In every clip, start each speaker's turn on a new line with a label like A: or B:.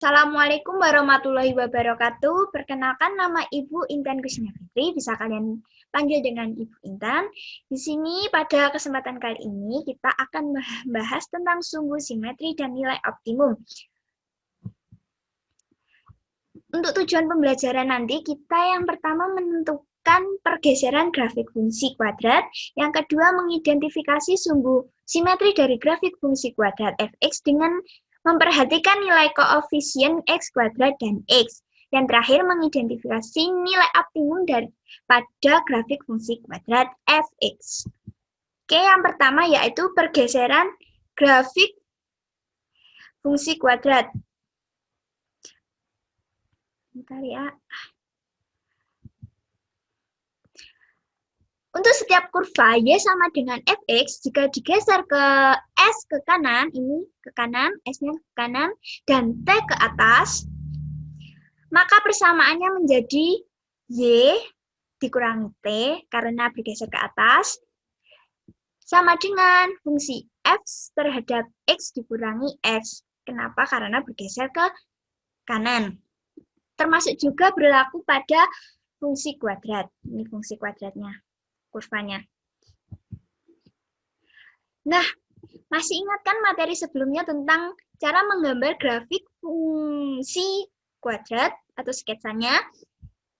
A: Assalamualaikum warahmatullahi wabarakatuh. Perkenalkan, nama Ibu Intan Kusnia Fitri, bisa kalian panggil dengan Ibu Intan. Di sini pada kesempatan kali ini kita akan membahas tentang sumbu simetri dan nilai optimum. Untuk tujuan pembelajaran nanti, kita yang pertama menentukan pergeseran grafik fungsi kuadrat, yang kedua mengidentifikasi sumbu simetri dari grafik fungsi kuadrat fx dengan memperhatikan nilai koefisien x kuadrat dan x. Dan terakhir, mengidentifikasi nilai optimum pada grafik fungsi kuadrat fx. Oke, yang pertama yaitu pergeseran grafik fungsi kuadrat. Bentar ya. Untuk setiap kurva Y sama dengan Fx, jika digeser ke S ke kanan, ini ke kanan, S-nya ke kanan, dan T ke atas, maka persamaannya menjadi Y dikurangi T, karena bergeser ke atas, sama dengan fungsi F terhadap X dikurangi X. Kenapa? Karena bergeser ke kanan. Termasuk juga berlaku pada fungsi kuadrat. Ini fungsi kuadratnya, kurvanya. Nah, masih ingat kan materi sebelumnya tentang cara menggambar grafik fungsi kuadrat atau sketsanya?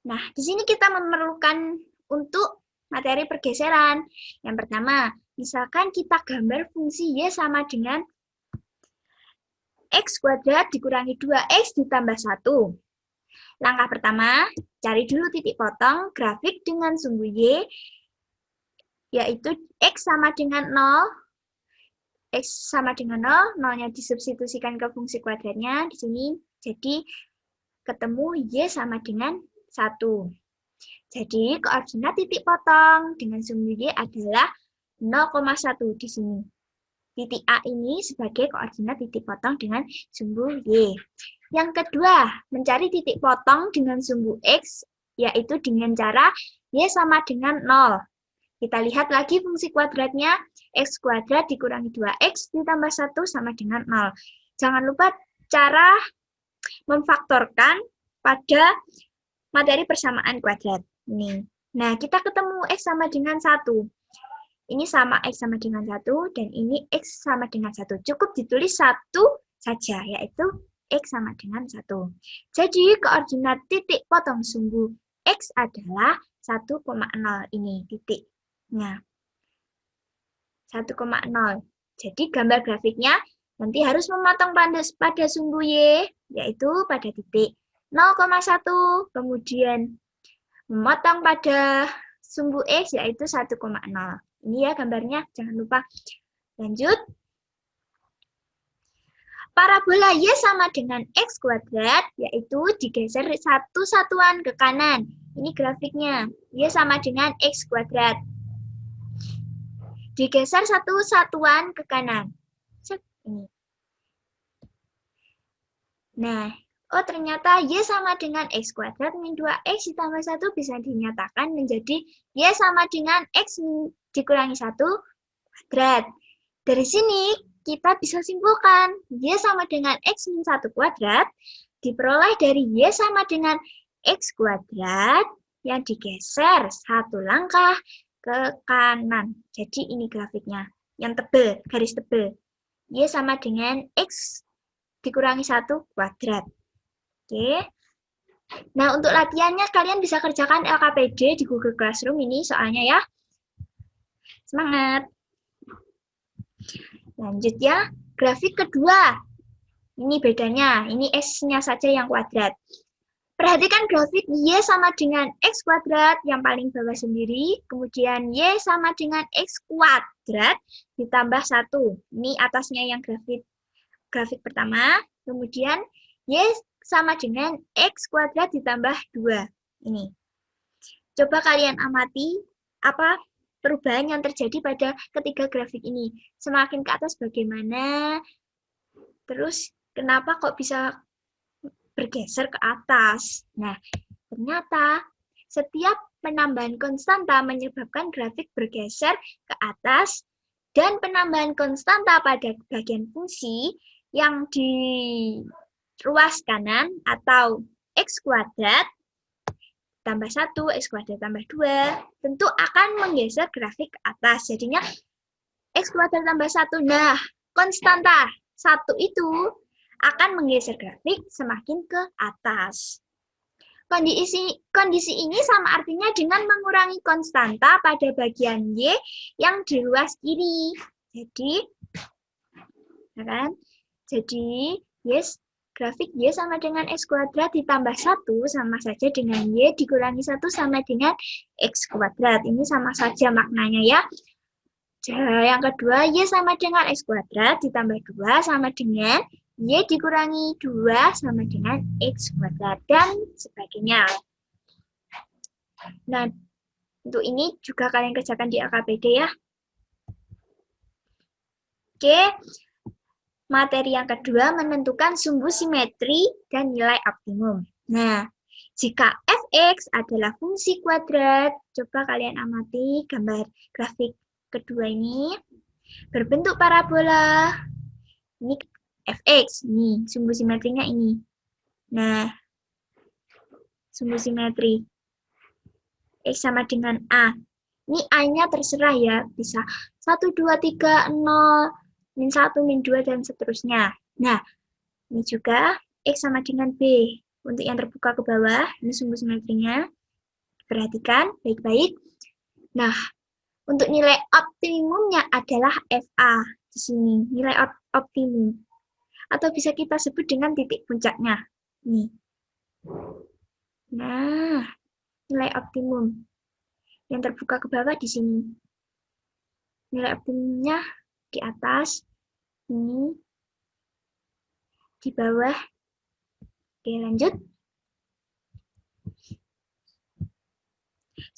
A: Nah, di sini kita memerlukan untuk materi pergeseran. Yang pertama, misalkan kita gambar fungsi Y sama dengan X kuadrat dikurangi 2X ditambah 1. Langkah pertama, cari dulu titik potong grafik dengan sumbu Y, yaitu X sama dengan 0, X sama dengan 0, 0-nya disubstitusikan ke fungsi kuadratnya di sini, jadi ketemu Y sama dengan 1. Jadi koordinat titik potong dengan sumbu Y adalah 0,1 di sini. Titik A ini sebagai koordinat titik potong dengan sumbu Y. Yang kedua, mencari titik potong dengan sumbu X, yaitu dengan cara Y sama dengan 0. Kita lihat lagi fungsi kuadratnya, X kuadrat dikurangi 2X ditambah 1 sama dengan 0. Jangan lupa cara memfaktorkan pada materi persamaan kuadrat. Ini. Nah, kita ketemu X sama dengan 1. Ini sama X sama dengan 1, dan ini X sama dengan 1. Cukup ditulis 1 saja, yaitu X sama dengan 1. Jadi, koordinat titik potong sumbu X adalah 1,0 ini titiknya. 1,0. Jadi, gambar grafiknya nanti harus memotong pada sumbu Y, yaitu pada titik 0,1. Kemudian, memotong pada sumbu X, yaitu 1,0. Ini ya gambarnya, jangan lupa. Lanjut. Parabola Y sama dengan X kuadrat, yaitu digeser satu satuan ke kanan. Ini grafiknya, Y sama dengan X kuadrat. Digeser satu satuan ke kanan. Ini. Nah, oh ternyata Y sama dengan X kuadrat min 2X ditambah 1 bisa dinyatakan menjadi Y sama dengan X dikurangi 1 kuadrat. Dari sini, kita bisa simpulkan Y sama dengan X min 1 kuadrat diperoleh dari Y sama dengan X kuadrat yang digeser satu langkah ke kanan. Jadi ini grafiknya, yang tebal, garis tebal. Y sama dengan X dikurangi 1 kuadrat. Oke. Nah, untuk latihannya kalian bisa kerjakan LKPD di Google Classroom ini soalnya ya. Semangat! Lanjut ya, grafik kedua. Ini bedanya, ini X-nya saja yang kuadrat. Perhatikan grafik Y sama dengan X kuadrat yang paling bawah sendiri, kemudian Y sama dengan X kuadrat ditambah 1. Ini atasnya yang grafik pertama, kemudian Y sama dengan X kuadrat ditambah 2. Ini. Coba kalian amati apa perubahan yang terjadi pada ketiga grafik ini. Semakin ke atas bagaimana? Terus kenapa kok bisa bergeser ke atas? Nah, ternyata setiap penambahan konstanta menyebabkan grafik bergeser ke atas, dan penambahan konstanta pada bagian fungsi yang ruas kanan atau X kuadrat tambah 1, X kuadrat tambah 2, tentu akan menggeser grafik ke atas. Jadinya X kuadrat tambah 1. Nah, konstanta 1 itu akan menggeser grafik semakin ke atas. Kondisi ini sama artinya dengan mengurangi konstanta pada bagian Y yang di ruas kiri. Jadi, ya kan? Jadi, yes, grafik Y sama dengan X kuadrat ditambah 1 sama saja dengan Y dikurangi 1 sama dengan X kuadrat. Ini sama saja maknanya ya. Yang kedua, Y sama dengan X kuadrat ditambah 2 sama dengan Y dikurangi 2 sama dengan X kuadrat, dan sebagainya. Nah, untuk ini juga kalian kerjakan di AKPD ya. Oke, materi yang kedua menentukan sumbu simetri dan nilai optimum. Nah, jika fx adalah fungsi kuadrat, coba kalian amati gambar grafik kedua ini. Berbentuk parabola. Ini fx, nih sumbu simetrinya ini. Nah, sumbu simetri x sama dengan a. Ini a-nya terserah ya, bisa 1, 2, 3, 0, min 1, min 2, dan seterusnya. Nah, ini juga x sama dengan b. Untuk yang terbuka ke bawah, ini sumbu simetrinya. Perhatikan baik-baik. Nah, untuk nilai optimumnya adalah FA di sini, nilai optimum. Atau bisa kita sebut dengan titik puncaknya. Nih. Nah, nilai optimum. Yang terbuka ke bawah di sini. Nilai optimumnya di atas. Ini. Di bawah. Oke, lanjut.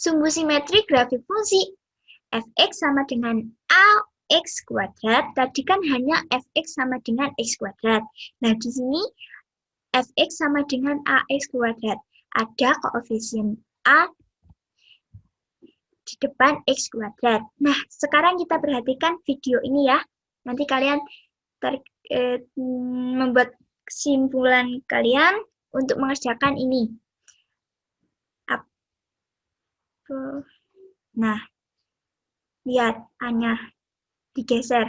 A: Sumbu simetri grafik fungsi fx sama dengan ax kuadrat, tadi kan hanya fx sama dengan x kuadrat. Nah, di sini fx sama dengan ax kuadrat. Ada koefisien a di depan x kuadrat. Nah, sekarang kita perhatikan video ini ya. Nanti kalian membuat kesimpulan kalian untuk mengerjakan ini. Nah, lihat A-nya digeser.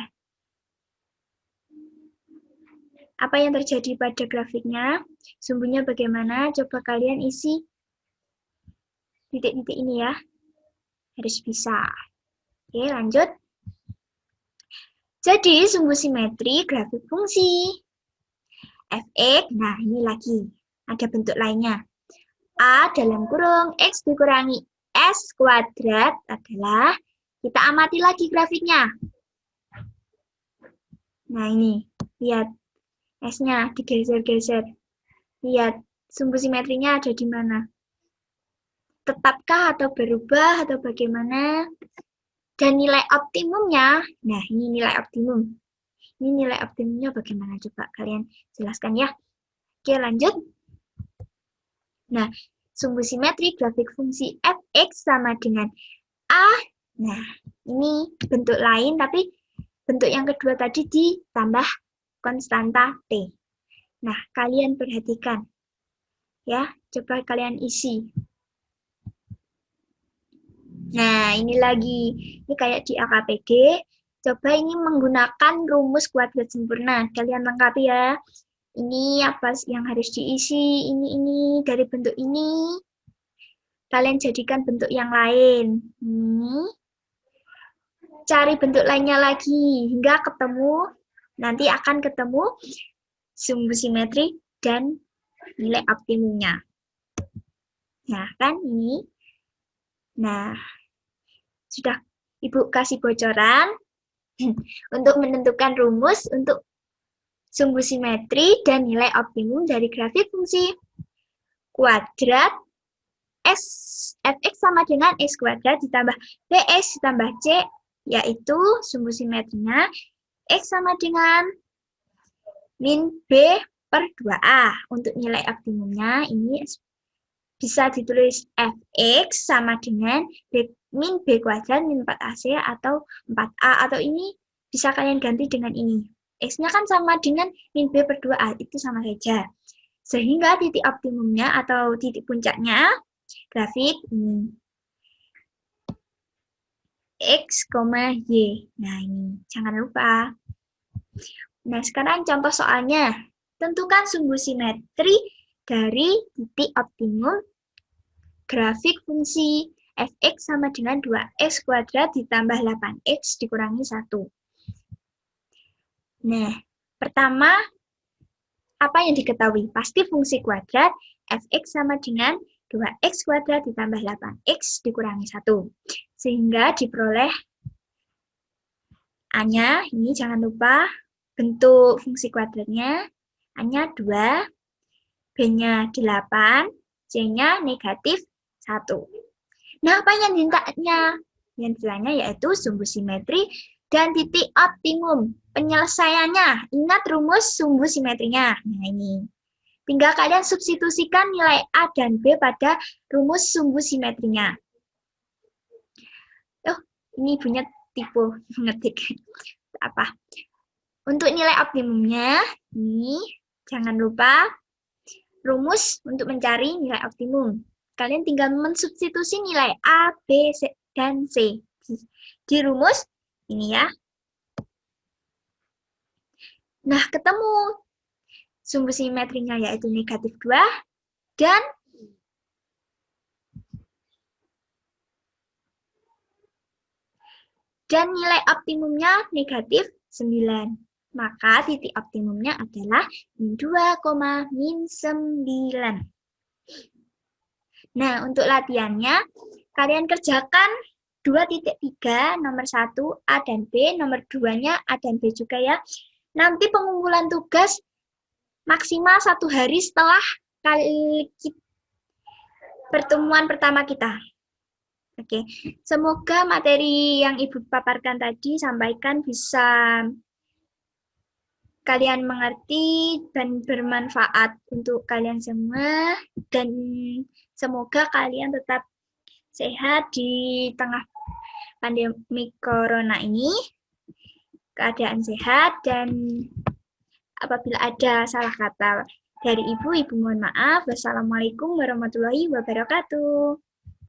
A: Apa yang terjadi pada grafiknya? Sumbunya bagaimana? Coba kalian isi titik-titik ini ya. Harus bisa. Oke, lanjut. Jadi, sumbu simetri grafik fungsi fx. Nah, ini lagi. Ada bentuk lainnya. A dalam kurung X dikurangi S kuadrat adalah, kita amati lagi grafiknya. Nah, ini. Lihat. S-nya digeser-geser. Lihat. Sumbu simetrinya ada di mana? Tetapkah atau berubah atau bagaimana? Dan nilai optimumnya, nah ini nilai optimum. Ini nilai optimumnya bagaimana? Coba kalian jelaskan ya. Oke, lanjut. Nah, sumbu simetri grafik fungsi fx sama dengan a. Nah, ini bentuk lain, tapi bentuk yang kedua tadi ditambah konstanta t. Nah, kalian perhatikan. Ya, coba kalian isi. Nah, ini lagi. Ini kayak di AKPD. Coba ini menggunakan rumus kuadrat sempurna. Kalian lengkapi ya. Ini apa yang harus diisi, ini dari bentuk ini. Kalian jadikan bentuk yang lain. Ini. Cari bentuk lainnya lagi hingga ketemu, nanti akan ketemu sumbu simetri dan nilai optimumnya. Nah, kan ini. Nah, sudah Ibu kasih bocoran untuk menentukan rumus untuk sumbu simetri dan nilai optimum dari grafik fungsi kuadrat fx sama dengan x kuadrat ditambah bx ditambah c, yaitu sumbu simetrinya x sama dengan min b per 2a. Untuk nilai optimumnya ini bisa ditulis fx sama dengan min b kuadrat min 4ac atau 4a, atau ini bisa kalian ganti dengan ini. X-nya kan sama dengan min B per 2A, itu sama saja. Sehingga titik optimumnya atau titik puncaknya, grafik ini. X, Y. Nah, ini. Jangan lupa. Nah, sekarang contoh soalnya. Tentukan sumbu simetri dari titik optimum grafik fungsi f(x) sama dengan 2x kuadrat ditambah 8x dikurangi 1. Nah, pertama, apa yang diketahui? Pasti fungsi kuadrat f(x) sama dengan 2x kuadrat ditambah 8x dikurangi 1. Sehingga diperoleh A-nya, ini jangan lupa bentuk fungsi kuadratnya. A-nya 2, B-nya 8, C-nya negatif 1. Nah, apa yang ditanya? Yang ditanya yaitu sumbu simetri dan titik optimum. Penyelesaiannya, ingat rumus sumbu simetrinya. Nah, ini. Tinggal kalian substitusikan nilai A dan B pada rumus sumbu simetrinya. Oh, ini punya tipe ngetik. Apa? Untuk nilai optimumnya, ini jangan lupa rumus untuk mencari nilai optimum. Kalian tinggal mensubstitusi nilai A, B, C, dan C di rumus ini ya. Nah, ketemu sumbu simetrinya yaitu negatif 2 dan nilai optimumnya negatif 9. Maka titik optimumnya adalah min 2, min 9. Nah, untuk latihannya, kalian kerjakan 2.3, nomor 1, A dan B, nomor 2-nya A dan B juga ya. Nanti pengumpulan tugas maksimal 1 hari setelah pertemuan pertama kita. Oke, semoga materi yang Ibu paparkan tadi sampaikan bisa kalian mengerti dan bermanfaat untuk kalian semua, dan semoga kalian tetap sehat di tengah pandemi corona ini, keadaan sehat, dan apabila ada salah kata dari Ibu mohon maaf. Wassalamualaikum warahmatullahi wabarakatuh.